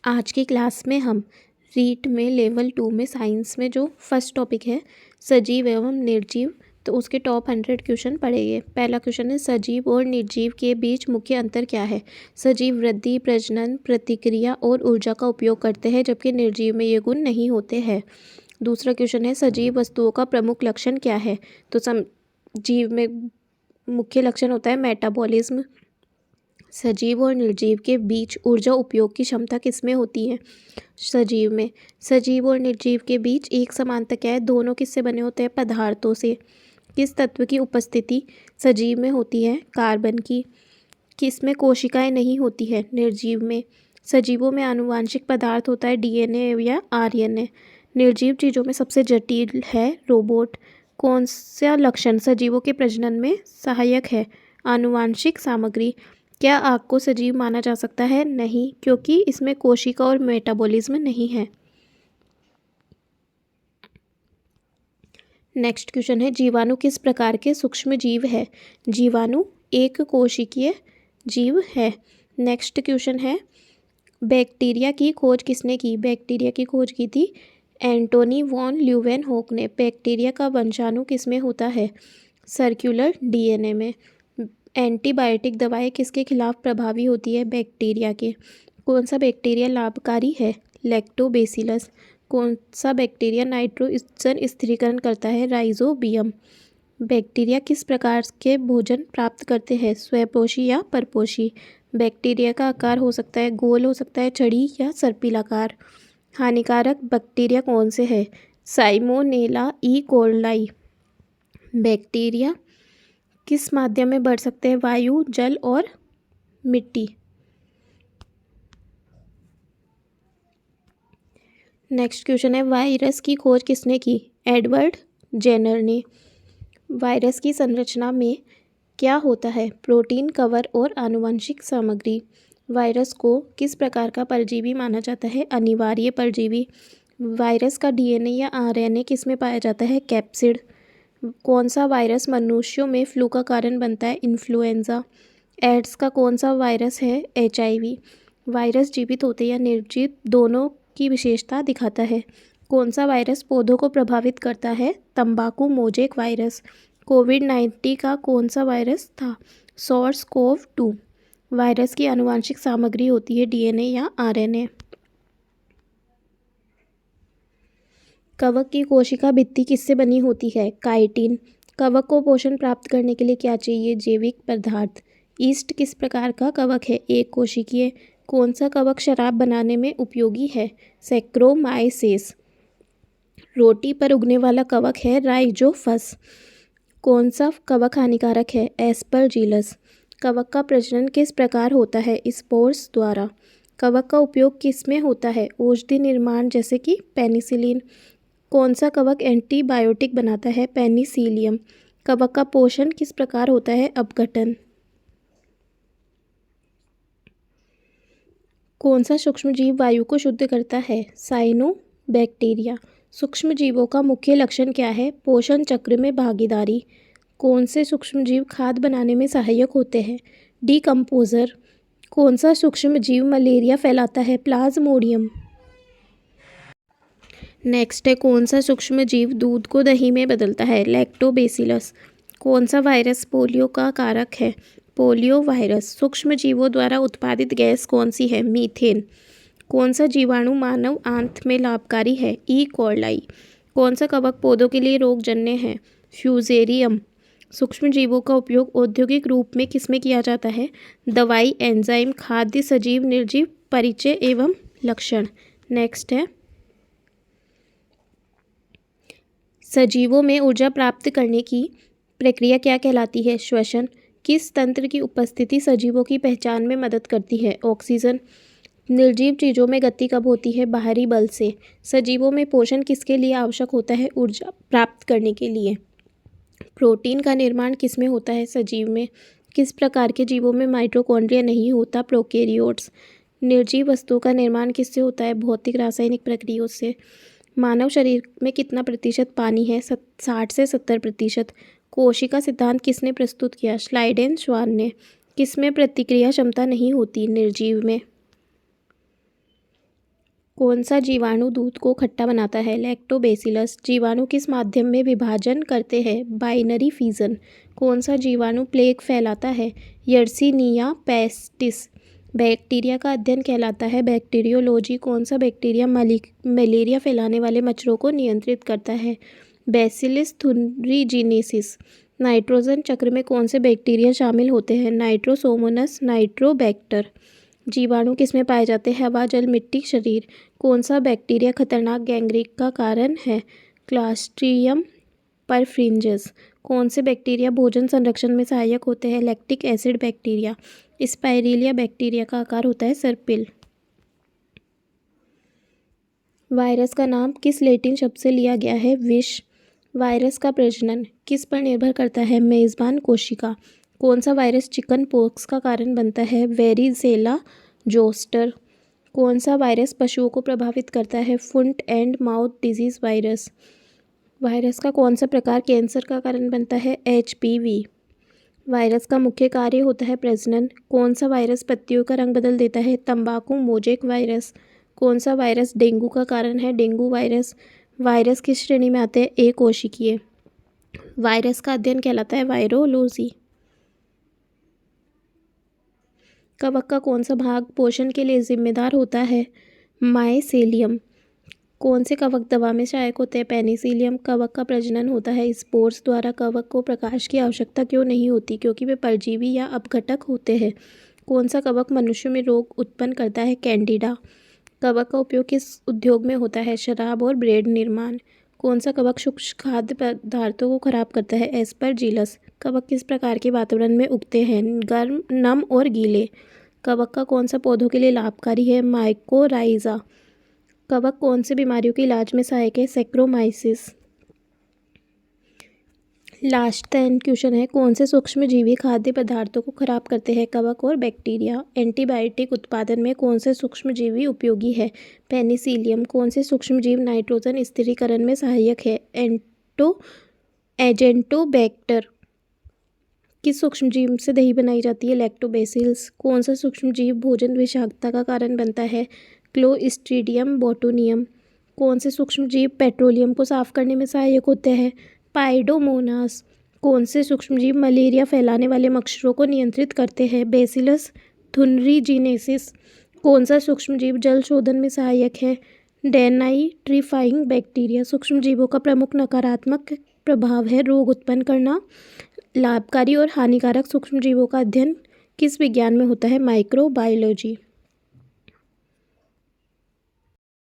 आज की क्लास में हम रीट में लेवल 2 में साइंस में जो फर्स्ट टॉपिक है सजीव एवं निर्जीव, तो उसके टॉप 100 क्वेश्चन पढ़ेंगे। पहला क्वेश्चन है, सजीव और निर्जीव के बीच मुख्य अंतर क्या है। सजीव वृद्धि, प्रजनन, प्रतिक्रिया और ऊर्जा का उपयोग करते हैं, जबकि निर्जीव में ये गुण नहीं होते हैं। दूसरा क्वेश्चन है, सजीव वस्तुओं का प्रमुख लक्षण क्या है। तो जीव में मुख्य लक्षण होता है मेटाबॉलिज्म। सजीव और निर्जीव के बीच ऊर्जा उपयोग की क्षमता किसमें होती है। सजीव में। सजीव और निर्जीव के बीच एक समानता क्या है, दोनों किससे बने होते हैं, पदार्थों से। किस तत्व की उपस्थिति सजीव में होती है, कार्बन की। किसमें कोशिकाएं नहीं होती है, निर्जीव में। सजीवों में आनुवांशिक पदार्थ होता है डीएनए या आरएनए। निर्जीव चीज़ों में सबसे जटिल है रोबोट। कौन सा लक्षण सजीवों के प्रजनन में सहायक है, आनुवांशिक सामग्री। क्या आग को सजीव माना जा सकता है, नहीं, क्योंकि इसमें कोशिका और मेटाबॉलिज्म नहीं है। नेक्स्ट क्वेश्चन है, जीवाणु किस प्रकार के सूक्ष्म जीव है। जीवाणु एक कोशिकीय जीव है। नेक्स्ट क्वेश्चन है, बैक्टीरिया की खोज किसने की। बैक्टीरिया की खोज की थी एंटोनी वॉन ल्यूवेनहोक ने। बैक्टीरिया का वंशाणु किसमें होता है, सर्कुलर डीएनए में। एंटीबायोटिक दवाएं किसके खिलाफ प्रभावी होती है, बैक्टीरिया के। कौन सा बैक्टीरिया लाभकारी है, लैक्टोबैसिलस। कौन सा बैक्टीरिया नाइट्रोजन स्थिरीकरण करता है, राइजोबियम। बैक्टीरिया किस प्रकार के भोजन प्राप्त करते हैं, स्वपोषी या परपोषी। बैक्टीरिया का आकार हो सकता है गोल, हो सकता है छड़ी या सर्पिलाकार। हानिकारक बैक्टीरिया कौन से है, साइमोनेला, ई कोलाई। बैक्टीरिया किस माध्यम में बढ़ सकते हैं, वायु, जल और मिट्टी। नेक्स्ट क्वेश्चन है, वायरस की खोज किसने की, एडवर्ड जेनर ने। वायरस की संरचना में क्या होता है, प्रोटीन कवर और आनुवंशिक सामग्री। वायरस को किस प्रकार का परजीवी माना जाता है, अनिवार्य परजीवी। वायरस का डीएनए या आरएनए किस में पाया जाता है, कैप्सिड। कौन सा वायरस मनुष्यों में फ्लू का कारण बनता है, इन्फ्लुएंजा। एड्स का कौन सा वायरस है, एचआईवी। वायरस जीवित होते या निर्जीव दोनों की विशेषता दिखाता है। कौन सा वायरस पौधों को प्रभावित करता है, तंबाकू मोजेक वायरस। कोविड-19 का कौन सा वायरस था, सॉर्स कोव 2। वायरस की आनुवांशिक सामग्री होती है डीएनए या आरएनए। कवक की कोशिका भित्ति किससे बनी होती है, काइटिन। कवक को पोषण प्राप्त करने के लिए क्या चाहिए, जैविक पदार्थ। ईस्ट किस प्रकार का कवक है, एक कोशिकीय। कौन सा कवक शराब बनाने में उपयोगी है, सैक्रोमाइसेस। रोटी पर उगने वाला कवक है राइजोफस। कौन सा कवक हानिकारक है, एस्परजिलस। कवक का प्रजनन किस प्रकार होता है, स्पोर्स द्वारा। कवक का उपयोग किस में होता है, औषधि निर्माण जैसे कि पेनिसिलिन। कौन सा कवक एंटीबायोटिक बनाता है, पेनिसिलियम। कवक का पोषण किस प्रकार होता है, अपघटन। कौन सा सूक्ष्मजीव वायु को शुद्ध करता है, साइनोबैक्टीरिया। सूक्ष्म जीवों का मुख्य लक्षण क्या है, पोषण चक्र में भागीदारी। कौन से सूक्ष्मजीव खाद बनाने में सहायक होते हैं, डीकम्पोजर। कौन सा सूक्ष्मजीव मलेरिया फैलाता है, प्लाज्मोडियम। नेक्स्ट है, कौन सा सूक्ष्मजीव दूध को दही में बदलता है, लैक्टोबैसिलस। कौन सा वायरस पोलियो का कारक है, पोलियो वायरस। सूक्ष्म जीवों द्वारा उत्पादित गैस कौन सी है, मीथेन। कौन सा जीवाणु मानव आंत में लाभकारी है, ई कोलाई। कौन सा कवक पौधों के लिए रोगजन्य है, फ्यूजेरियम। सूक्ष्म जीवों का उपयोग औद्योगिक रूप में किसमें किया जाता है, दवाई, एंजाइम, खाद्य, सजीव, निर्जीव। परिचय एवं लक्षण। नेक्स्ट है, सजीवों में ऊर्जा प्राप्त करने की प्रक्रिया क्या कहलाती है, श्वसन। किस तंत्र की उपस्थिति सजीवों की पहचान में मदद करती है, ऑक्सीजन। निर्जीव चीज़ों में गति कब होती है, बाहरी बल से। सजीवों में पोषण किसके लिए आवश्यक होता है, ऊर्जा प्राप्त करने के लिए। प्रोटीन का निर्माण किस में होता है, सजीव में। किस प्रकार के जीवों में माइटोकॉन्ड्रिया नहीं होता, प्रोकैरियोट्स। निर्जीव वस्तुओं का निर्माण किससे होता है, भौतिक रासायनिक प्रक्रियाओं से। मानव शरीर में कितना प्रतिशत पानी है, 60 से 70%। कोशिका सिद्धांत किसने प्रस्तुत किया, श्लाइडेन श्वान ने। किसमें प्रतिक्रिया क्षमता नहीं होती, निर्जीव में। कौन सा जीवाणु दूध को खट्टा बनाता है? लैक्टोबैसिलस। जीवाणु किस माध्यम में विभाजन करते हैं? Binary fission. कौन सा जीवाणु प्लेग फैलाता है? Yersinia pestis. बैक्टीरिया का अध्ययन कहलाता है बैक्टीरियोलॉजी। कौन सा बैक्टीरिया मलेरिया फैलाने वाले मच्छरों को नियंत्रित करता है? बैसिलिस थुरिनजिनेसिस। नाइट्रोजन चक्र में कौन से बैक्टीरिया शामिल होते हैं? Nitrosomonas, Nitrobacter. जीवाणु किसमें पाए जाते हैं? हवा, जल, मिट्टी, शरीर। कौन सा बैक्टीरिया खतरनाक गैंग्रीन का कारण है? क्लास्ट्रिडियम परफ्रिंजेस। कौन से बैक्टीरिया भोजन संरक्षण में सहायक होते हैं? Lactic acid bacteria. Spirilla bacteria का आकार होता है सर्पिल। वायरस का नाम किस लैटिन शब्द से लिया गया है? विष। वायरस का प्रजनन किस पर निर्भर करता है? मेजबान कोशिका। कौन सा वायरस चिकन पॉक्स का कारण बनता है? Varicella zoster. कौन सा वायरस पशुओं को प्रभावित करता है? Foot and mouth disease virus. Virus का कौन सा प्रकार कैंसर का कारण बनता है? HPV। वायरस का मुख्य कार्य होता है प्रजनन। कौन सा वायरस पत्तियों का रंग बदल देता है? तंबाकू मोजेक वायरस। कौन सा वायरस डेंगू का कारण है? Dengue virus. वायरस किस श्रेणी में आते हैं? अकोशिकीय। वायरस का अध्ययन कहलाता है वायरोलॉजी। कवक का कौन सा भाग पोषण के लिए जिम्मेदार होता है? माइसेलियम। कौन से कवक दवा में सहायक होते हैं? पेनिसिलियम। कवक का प्रजनन होता है स्पोर्स द्वारा। कवक को प्रकाश की आवश्यकता क्यों नहीं होती? क्योंकि वे परजीवी या अपघटक होते हैं। कौन सा कवक मनुष्य में रोग उत्पन्न करता है? कैंडिडा। कवक का उपयोग किस उद्योग में होता है? शराब और ब्रेड निर्माण। कौन सा कवक सूक्ष्म खाद्य पदार्थों को खराब करता है? एस्परजिलस। कवक किस प्रकार के वातावरण में उगते हैं? गर्म, नम और गीले। कवक का कौन सा पौधों के लिए लाभकारी है? माइकोराइजा। कवक कौन से बीमारियों के इलाज में सहायक है? सैक्रोमाइसिस। लास्ट एंड क्वेश्चन है, कौन से सूक्ष्मजीवी खाद्य पदार्थों को खराब करते हैं? कवक और बैक्टीरिया। एंटीबायोटिक उत्पादन में कौन से सूक्ष्मजीवी उपयोगी है? पेनिसिलियम। कौन से सूक्ष्मजीव नाइट्रोजन स्थिरीकरण में सहायक है? एजेंटोबैक्टर। किस सूक्ष्मजीव से दही बनाई जाती है? लैक्टोबैसिलस। कौन सा सूक्ष्मजीव भोजन विषाक्तता का कारण बनता है? क्लोस्ट्रीडियम बोटुलियम। कौन से सूक्ष्मजीव पेट्रोलियम को साफ करने में सहायक होते हैं? पाइडोमोनास। कौन से सूक्ष्मजीव मलेरिया फैलाने वाले मच्छरों को नियंत्रित करते हैं? बैसिलस थुरिनजिनेसिस। कौन सा सूक्ष्मजीव जल शोधन में सहायक है? डेनाइट्रीफाइंग बैक्टीरिया। सूक्ष्मजीवों का प्रमुख नकारात्मक प्रभाव है रोग उत्पन्न करना। लाभकारी और हानिकारक सूक्ष्मजीवों का अध्ययन किस विज्ञान में होता है? माइक्रोबायोलॉजी।